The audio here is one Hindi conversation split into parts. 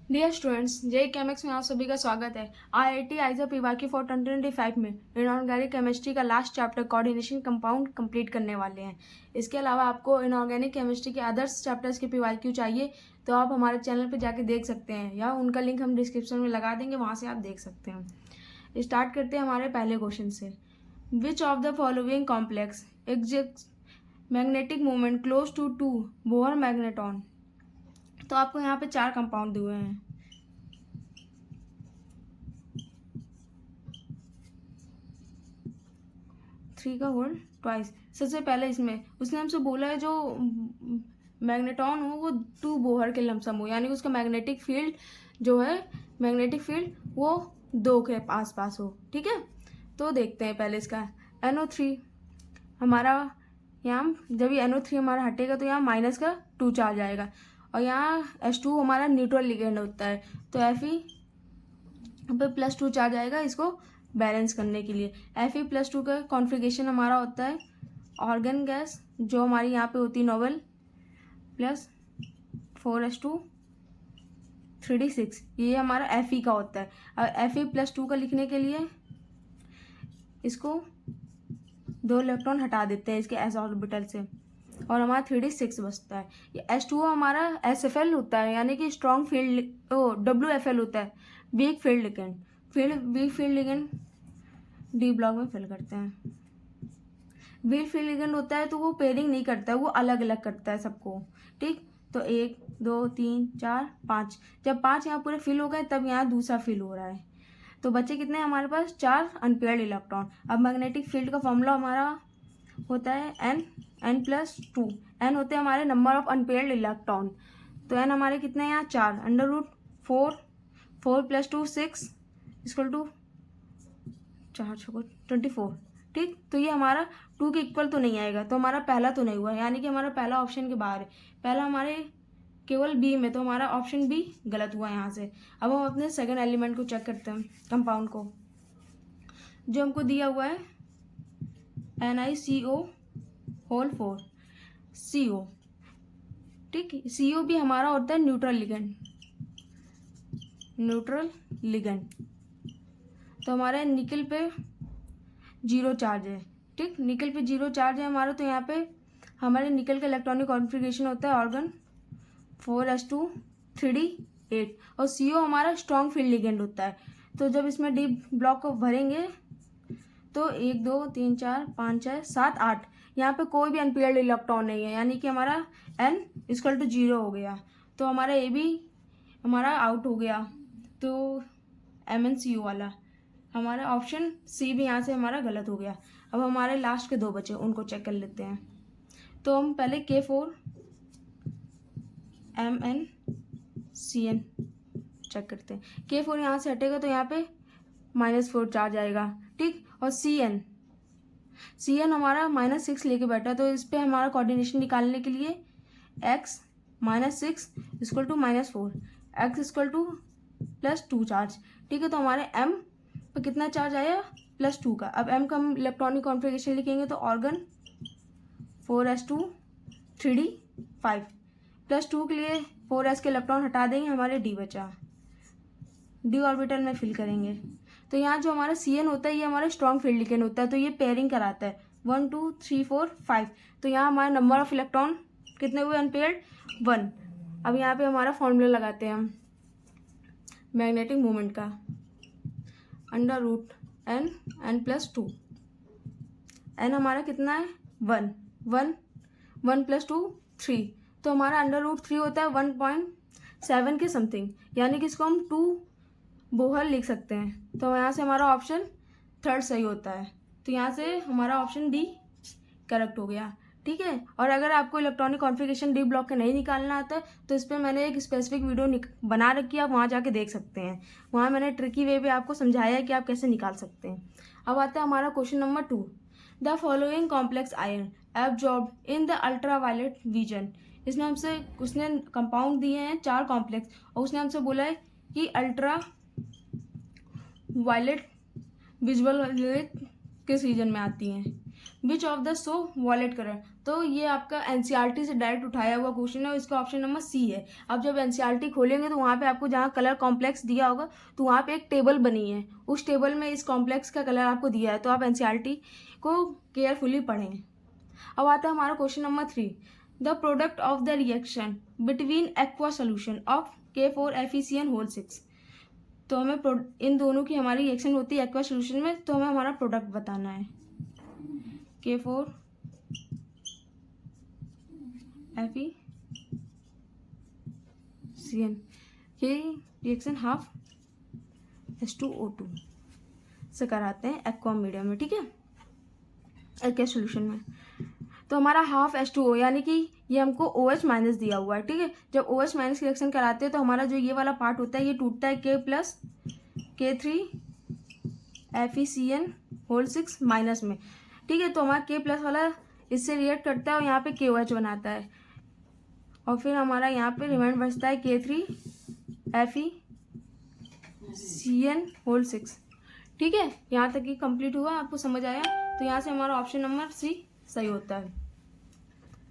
डियर स्टूडेंट्स, जे केमिक्स में आप सभी का स्वागत है। आईआईटी आइजर पीवाकी फॉर 2025 में इनऑर्गेनिक केमिस्ट्री का last chapter coordination compound complete करने वाले हैं। इसके अलावा आपको इनऑर्गेनिक केमिस्ट्री के अदर्स चैप्टर्स के पीवाईक्यू चाहिए तो आप हमारे चैनल पर जाके देख सकते हैं, या उनका लिंक हम डिस्क्रिप्शन में लगा देंगे, वहाँ से आप देख सकते हैं। स्टार्ट करते हैं हमारे पहले क्वेश्चन से। Which of the following complex exist magnetic moment close to Bohr magneton. तो आपको यहाँ पे 4 कंपाउंड दिए हुए हैं। थ्री का होल ट्वाइस। सबसे पहले इसमें उसने हमसे बोला है जो मैग्नेटॉन हो वो 2 बोहर के लमसम हो, यानी उसका मैग्नेटिक फील्ड जो है, मैग्नेटिक फील्ड वो 2 के आसपास हो। ठीक है, तो देखते हैं पहले इसका NO3 हमारा। यहाँ जब ये NO3 हमारा हटेगा तो यहाँ माइनस का 2 चार्ज आएगा, और यहाँ H2 हमारा न्यूट्रल लिगेंड होता है, तो Fe पे +2 चार्ज आएगा इसको बैलेंस करने के लिए। Fe+2 का कॉन्फ़िगरेशन हमारा होता है ऑर्गन गैस, जो हमारी यहाँ पे होती है नोबल, प्लस 4H2 3D6, ये हमारा Fe का होता है। अब Fe+2 का लिखने के लिए इसको 2 इलेक्ट्रॉन हटा देते हैं इसके s ऑर्बिटल से, और हमारा 3D6 बचता है। ये H2 हमारा SFL होता है, यानी कि स्ट्रॉन्ग फील्ड WFL होता है, weak field ligand. Weak field ligand D block में फिल करते हैं। वीक फील्ड लिगेंड होता है तो वो पेयरिंग नहीं करता है, वो अलग अलग करता है सबको। ठीक, तो 1 2 3 4 5, जब 5 यहाँ पूरे फिल हो गए तब यहाँ दूसरा फिल हो रहा है, तो बच्चे कितने हैं हमारे पास 4 अनपेयर्ड इलेक्ट्रॉन। अब मैग्नेटिक फील्ड का फॉर्मूला हमारा होता है n+2। n होते हैं हमारे नंबर ऑफ अनपेयर्ड इलेक्ट्रॉन, तो n हमारे कितने हैं यहाँ 4, √4, 4+2 6 इक्वल टू 4×4 24। ठीक, तो ये हमारा 2 के इक्वल तो नहीं आएगा, तो हमारा पहला तो नहीं हुआ, यानी कि हमारा पहला ऑप्शन के बाहर है। पहला हमारे केवल बी में, तो हमारा ऑप्शन बी गलत हुआ यहाँ से। अब हम अपने सेकंड एलिमेंट को चेक करते हैं, कंपाउंड को, जो हमको दिया हुआ है NiCO4 CO। ठीक, CO भी हमारा होता है न्यूट्रल लिगेंड। तो हमारे निकल पे 0 चार्ज है। ठीक, निकल पे 0 चार्ज है हमारा, तो यहाँ पे हमारे निकल का इलेक्ट्रॉनिक कॉन्फ़िगरेशन होता है ऑर्गन 4s2 3d8, और CO हमारा स्ट्रॉन्ग फील्ड लिगेंड होता है। तो जब इसमें डी ब्लॉक को भरेंगे तो 1 2 3 4 5 6 7 8, यहाँ पे कोई भी अनपेयर्ड इलेक्ट्रॉन नहीं है, यानी कि हमारा n = 0 हो गया, तो हमारा ए भी हमारा आउट हो गया। तो MnCO वाला हमारा ऑप्शन सी भी यहाँ से हमारा गलत हो गया। अब हमारे लास्ट के 2 बचे, उनको चेक कर लेते हैं। तो हम पहले K4MnCn चेक करते हैं। K4 यहाँ से हटेगा तो यहाँ पे -4 चार्ज आएगा। ठीक, और CN हमारा -6 लेके बैठा, तो इस पर हमारा कोऑर्डिनेशन निकालने के लिए x -6 = -4, x = +2 चार्ज। ठीक है, तो हमारे m पर कितना चार्ज आया +2 का। अब m का हम इलेक्ट्रॉनिक कॉन्फ़िगरेशन लिखेंगे तो ऑर्गन 4s2 3d5, +2 के लिए 4s के इलेक्ट्रॉन हटा देंगे, हमारे d बचा, d ऑर्बिटल में फिल करेंगे। तो यहाँ जो हमारा CN होता है ये हमारा स्ट्रॉन्ग फील्ड लिगेंड होता है, तो ये पेयरिंग कराता है 1 2 3 4 5। तो यहाँ हमारा नंबर ऑफ इलेक्ट्रॉन कितने हुए अनपेयर्ड 1। अब यहाँ पे हमारा फॉर्मूला लगाते हैं हम मैग्नेटिक मोमेंट का, √n+2। n हमारा कितना है 1 1 1 + 2 3, तो हमारा √3 होता है 1.7 के समथिंग, यानी कि इसको हम 2 बोहर लिख सकते हैं। तो यहाँ से हमारा ऑप्शन 3rd सही होता है, तो यहाँ से हमारा ऑप्शन डी करेक्ट हो गया। ठीक है, और अगर आपको इलेक्ट्रॉनिक कॉन्फ़िगरेशन डी ब्लॉक का नहीं निकालना आता है तो इस पर मैंने एक स्पेसिफिक वीडियो बना रखी है, आप वहाँ जाके देख सकते हैं। वहाँ मैंने ट्रिकी वे पे आपको समझाया है कि आप कैसे निकाल सकते हैं। अब आता है हमारा question number 2। The following complex ion absorb in the ultraviolet vision. इसमें हमसे उसने कंपाउंड दिए हैं 4 कॉम्प्लेक्स, और उसने हमसे बोला है कि अल्ट्रा वायलेट विजुअल किस रीजन में आती हैं। विच of the so violet colour. तो ये आपका एनसीईआरटी से डायरेक्ट उठाया हुआ क्वेश्चन है और इसका ऑप्शन नंबर सी है। अब जब एनसीईआरटी खोलेंगे तो वहाँ पे आपको जहाँ कलर कॉम्प्लेक्स दिया होगा तो वहाँ पे एक टेबल बनी है, उस टेबल में इस कॉम्प्लेक्स का कलर आपको दिया है, तो आप एनसीईआरटी को केयरफुली पढ़ें। अब आता है हमारा question number 3, the product of the reaction between aqua solution of K4FeCN6। तो हमें इन दोनों की हमारी रिएक्शन होती है एक्वा सोल्यूशन में, तो हमें हमारा प्रोडक्ट बताना है। K4FeCN ये रिएक्शन हाफ H2O2 से कराते हैं एक्वा मीडियम में, ठीक है, एक्वा सोल्यूशन में। तो हमारा हाफ H2O यानी कि ये हमको OH माइनस दिया हुआ है, ठीक है। जब OH माइनस रिएक्शन कराते हैं तो हमारा जो ये वाला पार्ट होता है ये टूटता है K+K3FeCN6 माइनस में, ठीक है। तो हमारा K+ वाला इससे रिएक्ट करता है और यहाँ पे KOH बनाता है और फिर हमारा यहाँ पे रिमाइंड बचता है K3FeCN6, ठीक है। यहाँ तक ही कंप्लीट हुआ, आपको समझ आया? तो यहाँ से हमारा ऑप्शन नंबर सी सही होता है।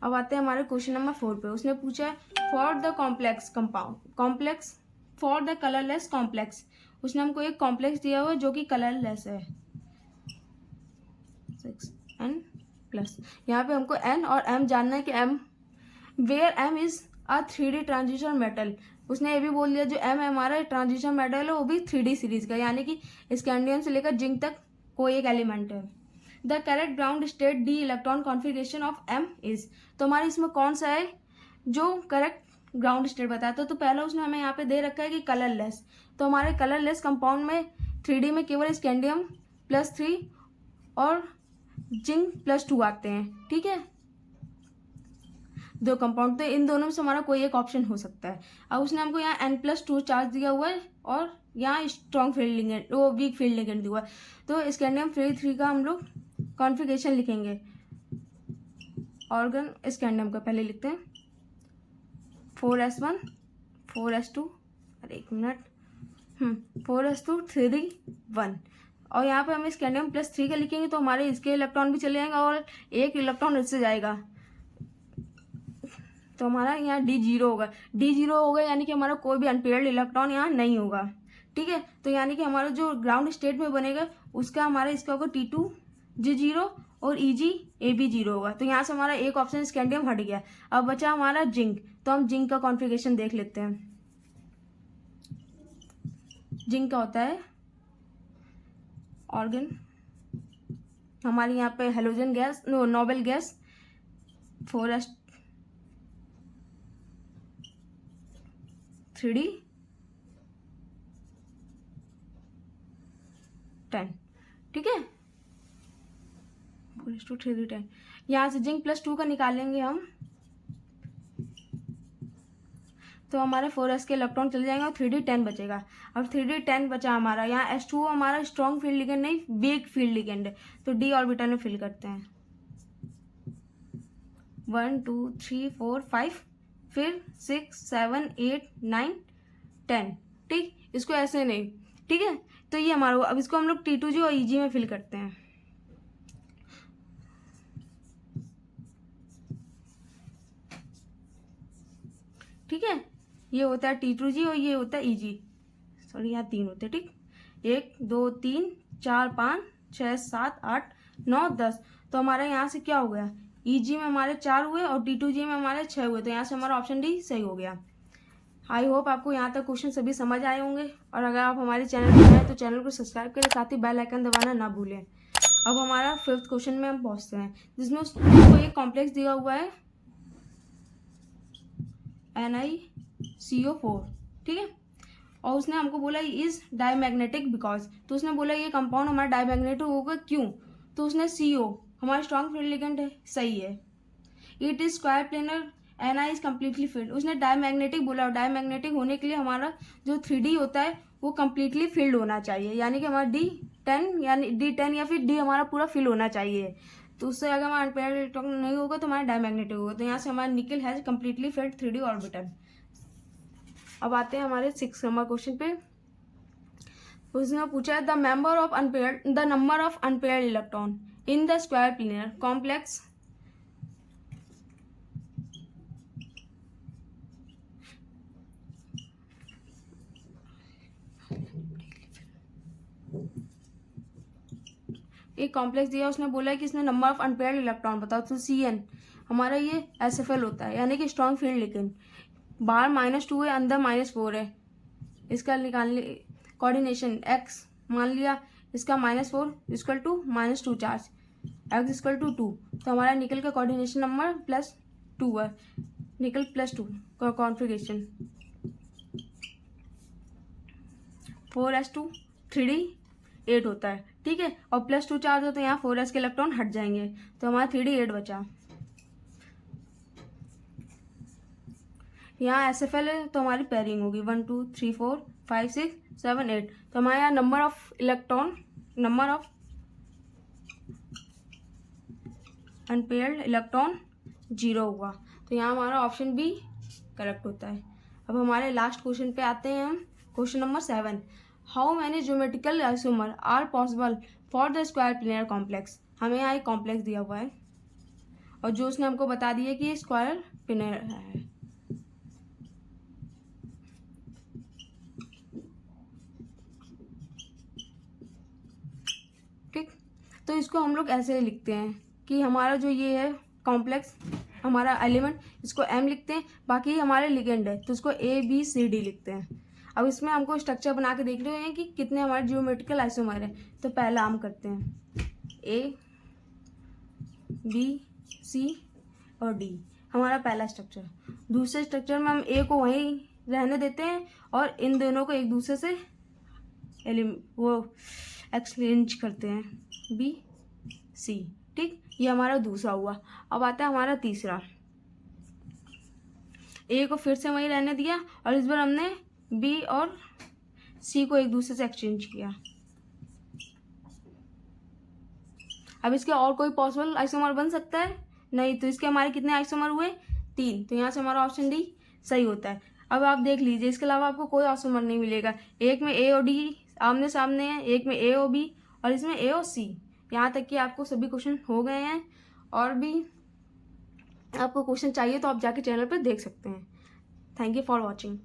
अब आते हैं हमारे क्वेश्चन नंबर 4 पे। उसने पूछा for the complex compound complex for the colourless complex. उसने हमको एक कॉम्प्लेक्स दिया हुआ है जो कि कलरलेस है 6n+। यहाँ पे हमको n और m जानना है कि m where m is a 3D transition metal. उसने ये भी बोल दिया जो m है हमारा ट्रांजिशन मेटल है वो भी 3D सीरीज का, यानी कि स्कैंडियम से लेकर जिंक तक कोई एक एलिमेंट है। The correct ground state D electron configuration of m is. तो हमारे इसमें कौन सा है जो करेक्ट ग्राउंड स्टेट बताता है? तो पहला उसने हमें यहाँ पे दे रखा है कि कलरलेस। तो हमारे कलरलेस कंपाउंड में 3D में केवल स्कैंडियम +3 और जिंक +2 आते हैं, ठीक है, दो कंपाउंड। तो इन दोनों में से हमारा कोई एक ऑप्शन हो सकता है। अब उसने हमको यहाँ n+2 चार्ज दिया हुआ है और यहाँ स्ट्रॉन्ग फील्ड लिगेंड वो वीक फील्ड लिगेंड दिया हुआ है। तो स्कैंडियम 3 का हम लोग कॉन्फ़िगरेशन लिखेंगे। ऑर्गन स्कैंडियम का पहले लिखते हैं 4s1 4s2 अरे एक मिनट 4s2 3 1 और यहाँ पे हम स्कैंडियम +3 का लिखेंगे तो हमारे इसके इलेक्ट्रॉन भी चले जाएंगे और एक इलेक्ट्रॉन इससे जाएगा, तो हमारा यहाँ D0 होगा। D0 होगा यानी कि हमारा कोई भी अनपेयर्ड इलेक्ट्रॉन यहाँ नहीं होगा, ठीक है। तो यानी कि हमारा जो ग्राउंड स्टेट में बनेगा उसका हमारा इसका होगा T2 G0 और EG AB0 होगा। तो यहाँ से हमारा एक ऑप्शन स्कैंडियम हट गया। अब बचा हमारा जिंक, तो हम जिंक का कॉन्फ़िगरेशन देख लेते हैं। जिंक का होता है ऑर्गन हमारे यहाँ पे halogen gas noble gas 4s 3D 10, ठीक है, 4s2 3D 10। यहाँ से जिंक +2 का निकालेंगे हम तो हमारे 4s के इलेक्ट्रॉन चले जाएंगे और 3D 10 बचेगा। अब 3D 10 बचा हमारा, यहाँ H2O हमारा स्ट्रॉन्ग फील्ड लिगेंड नहीं वीक फील्ड लिगेंड है, तो D ऑर्बिटल में फिल करते हैं 1 2 3 4 5 फिर 6 7 8 9 10, ठीक, इसको ऐसे नहीं, ठीक है। तो ये हमारा, अब इसको हम लोग T2G और EG में फिल करते हैं। ठीक है, ये होता है T2G और ये होता है EG, सॉरी यहाँ 3 होते हैं, ठीक, 1 2 3 4 5 6 7 8 9 10। तो हमारा यहाँ से क्या हो गया, EG में हमारे 4 हुए और T2G में हमारे 6 हुए, तो यहाँ से हमारा ऑप्शन डी सही हो गया। आई होप आपको यहाँ तक क्वेश्चन सभी समझ आए होंगे और अगर आप हमारे चैनल पर नए हैं तो चैनल को सब्सक्राइब करें, साथ ही बेल आइकन दबाना ना भूलें। अब हमारा 5th क्वेश्चन में हम पहुँचते हैं जिसमें उसको एक कॉम्प्लेक्स दिया हुआ है NiCO4, ठीक है, और उसने हमको बोला इज डायमैग्नेटिक बिकॉज। तो उसने बोला ये कंपाउंड हमारा डायमैग्नेटिक होगा क्यों, तो उसने CO हमारा स्ट्रॉन्ग फील्ड लिगेंड है, सही है। It is square planar Ni is completely field, उसने डायमैग्नेटिक बोला और डायमैग्नेटिक होने के लिए हमारा जो 3D होता है वो कम्प्लीटली फिल्ड होना चाहिए, यानी कि हमारा D10 यानी D10 या फिर D हमारा पूरा फिल होना चाहिए। तो उससे अगर हमारा अनपेयर्ड इलेक्ट्रॉन नहीं होगा तो हमारा डायमैग्नेटिक होगा। तो यहाँ से हमारा निकल has completely field 3D orbital. अब आते हैं हमारे 6 नंबर क्वेश्चन पे। उसने पूछा है the number of unpaired electron in the square planar complex एक कॉम्प्लेक्स दिया, उसने बोला है कि इसमें नंबर ऑफ अनपेयर्ड इलेक्ट्रॉन बताओ, तो Cn हमारा ये SFL होता है, यानी कि स्ट्रॉन्ग फील्ड। लेकिन बाहर -2 है, अंदर -4 है। इसका निकालने कोऑर्डिनेशन x मान लिया, इसका -4 equal to -2 charge, x equal to 2, तो हमारा निकल का कोऑर्डिनेशन नंबर +2 है, निकल +2 का कॉन्फ़िगरेशन 4s2 3d 8 होता है, ठीक है। और +2 चार्ज होता है, यहाँ 4s के इलेक्ट्रॉन हट जाएंगे, तो हमारा 3d 8 बचा। यहाँ SFL है तो हमारी पेयरिंग होगी 1 2 3 4 5 6 7 8, तो हमारे यहाँ नंबर ऑफ अनपेयर्ड इलेक्ट्रॉन 0 हुआ, तो यहाँ हमारा ऑप्शन बी करेक्ट होता है। अब हमारे लास्ट क्वेश्चन पे आते हैं हम, question number 7। How many geometrical isomer are possible for the square planar complex. हमें यहाँ एक कॉम्प्लेक्स दिया हुआ है और जो उसने हमको बता दिया कि ये स्क्वायर प्लेनर है। ठीक, तो इसको हम लोग ऐसे लिखते हैं कि हमारा जो ये है कॉम्प्लेक्स, हमारा एलिमेंट, इसको M लिखते हैं, बाकी हमारे लिगेंड है तो इसको ABCD लिखते हैं। अब इसमें हमको स्ट्रक्चर बना के देख रहे हैं कि कितने हमारे जियोमेट्रिकल आइसोमर है। तो पहला हम करते हैं A B C और D, हमारा पहला स्ट्रक्चर। दूसरे स्ट्रक्चर में हम A को वहीं रहने देते हैं और इन दोनों को एक दूसरे से एक्सचेंज करते हैं, B C, ठीक। ये हमारा दूसरा हुआ। अब आता है हमारा तीसरा, A को फिर से वहीं रहने दिया और इस बार हमने B और C को एक दूसरे से एक्सचेंज किया। अब इसके और कोई पॉसिबल आइसोमर बन सकता है? नहीं, तो इसके हमारे कितने आइसोमर हुए? 3, तो यहाँ से हमारा ऑप्शन डी सही होता है। अब आप देख लीजिए, इसके अलावा आपको कोई आइसोमर नहीं मिलेगा। एक में A और D आमने सामने है, एक में A और B और इसमें A और C। यहाँ तक कि आपको सभी क्वेश्चन हो गए हैं, और भी आपको क्वेश्चन चाहिए तो आप जाके चैनल पर देख सकते हैं। Thank you for watching.